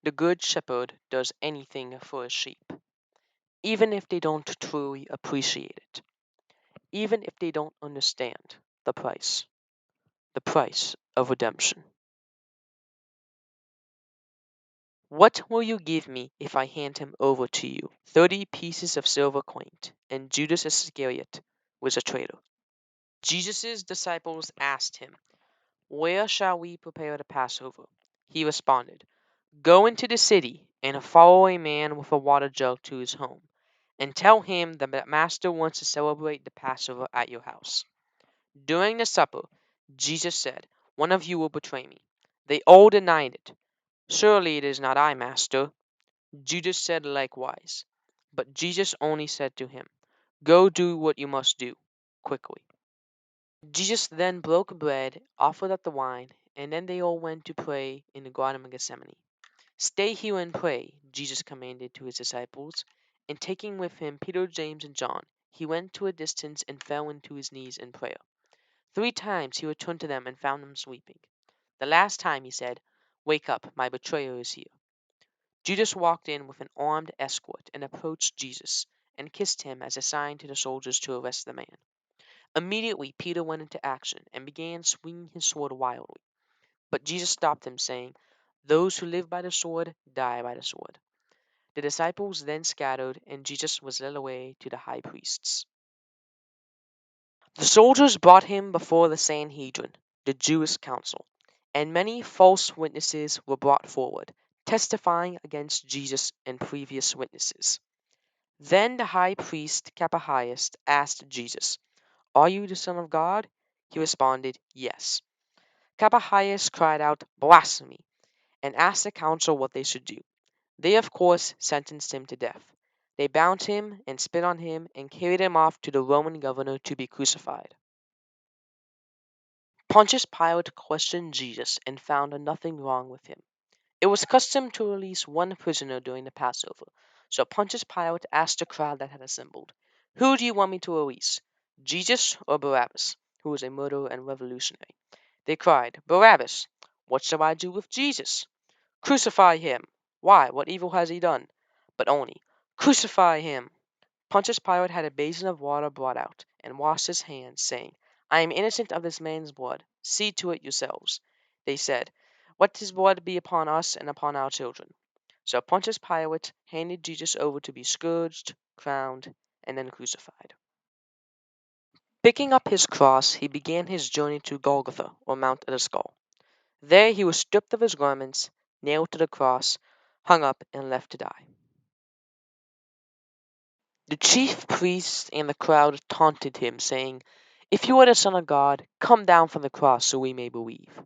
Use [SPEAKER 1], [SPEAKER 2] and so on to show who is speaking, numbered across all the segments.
[SPEAKER 1] The Good Shepherd does anything for his sheep, even if they don't truly appreciate it, even if they don't understand the price of redemption. What will you give me if I hand him over to you? 30 pieces of silver coin. And Judas Iscariot was a traitor. Jesus' disciples asked him, "Where shall we prepare the Passover?" He responded, "Go into the city and follow a man with a water jug to his home, and tell him that the master wants to celebrate the Passover at your house." During the supper, Jesus said, "One of you will betray me." They all denied it. "Surely it is not I, Master." Judas said likewise. But Jesus only said to him, "Go do what you must do, quickly." Jesus then broke bread, offered up the wine, and then they all went to pray in the Garden of Gethsemane. "Stay here and pray," Jesus commanded to his disciples, and taking with him Peter, James, and John, he went to a distance and fell into his knees in prayer. 3 times he returned to them and found them sleeping. The last time he said, "Wake up, my betrayer is here." Judas walked in with an armed escort and approached Jesus and kissed him as a sign to the soldiers to arrest the man. Immediately Peter went into action and began swinging his sword wildly. But Jesus stopped him, saying, "Those who live by the sword die by the sword." The disciples then scattered, and Jesus was led away to the high priests. The soldiers brought him before the Sanhedrin, the Jewish council, and many false witnesses were brought forward, testifying against Jesus and previous witnesses. Then the high priest Cappahias asked Jesus, "Are you the Son of God?" He responded, "Yes." Cappahias cried out, "Blasphemy," and asked the council what they should do. They, of course, sentenced him to death. They bound him and spit on him and carried him off to the Roman governor to be crucified. Pontius Pilate questioned Jesus and found nothing wrong with him. It was custom to release one prisoner during the Passover, so Pontius Pilate asked the crowd that had assembled, "Who do you want me to release, Jesus or Barabbas, who was a murderer and revolutionary?" They cried, "Barabbas." "What shall I do with Jesus?" "Crucify him." "Why? What evil has he done?" But only, "Crucify him." Pontius Pilate had a basin of water brought out, and washed his hands, saying, "I am innocent of this man's blood. See to it yourselves." They said, "Let his blood be upon us and upon our children." So Pontius Pilate handed Jesus over to be scourged, crowned, and then crucified. Picking up his cross, he began his journey to Golgotha, or Mount of the Skull. There he was stripped of his garments, nailed to the cross, hung up, and left to die. The chief priests and the crowd taunted him, saying, "If you are the Son of God, come down from the cross so we may believe."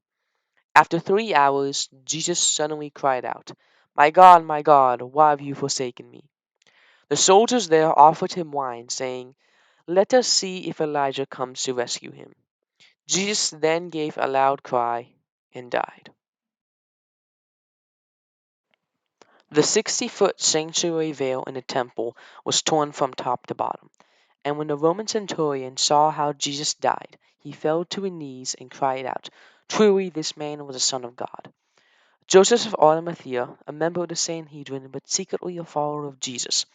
[SPEAKER 1] After 3 hours, Jesus suddenly cried out, my God, why have you forsaken me?" The soldiers there offered him wine, saying, "Let us see if Elijah comes to rescue him." Jesus then gave a loud cry and died. The 60-foot sanctuary veil in the temple was torn from top to bottom. And when the Roman centurion saw how Jesus died, he fell to his knees and cried out, "Truly this man was a Son of God." Joseph of Arimathea, a member of the Sanhedrin but secretly a follower of Jesus,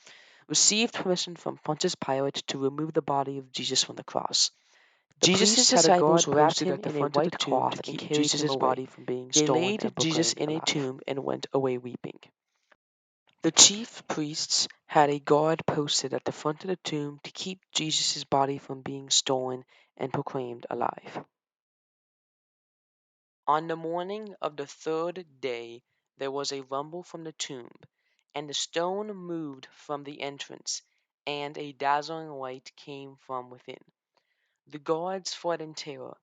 [SPEAKER 1] received permission from Pontius Pilate to remove the body of Jesus from the cross. Jesus' disciples wrapped him in a white cloth and carried Jesus' body from being stolen. They laid Jesus in a tomb and went away weeping. The chief priests had a guard posted at the front of the tomb to keep Jesus' body from being stolen and proclaimed alive. On the morning of the 3rd day, there was a rumble from the tomb, and the stone moved from the entrance, and a dazzling light came from within. The guards fled in terror,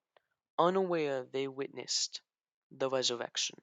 [SPEAKER 1] unaware they witnessed the resurrection.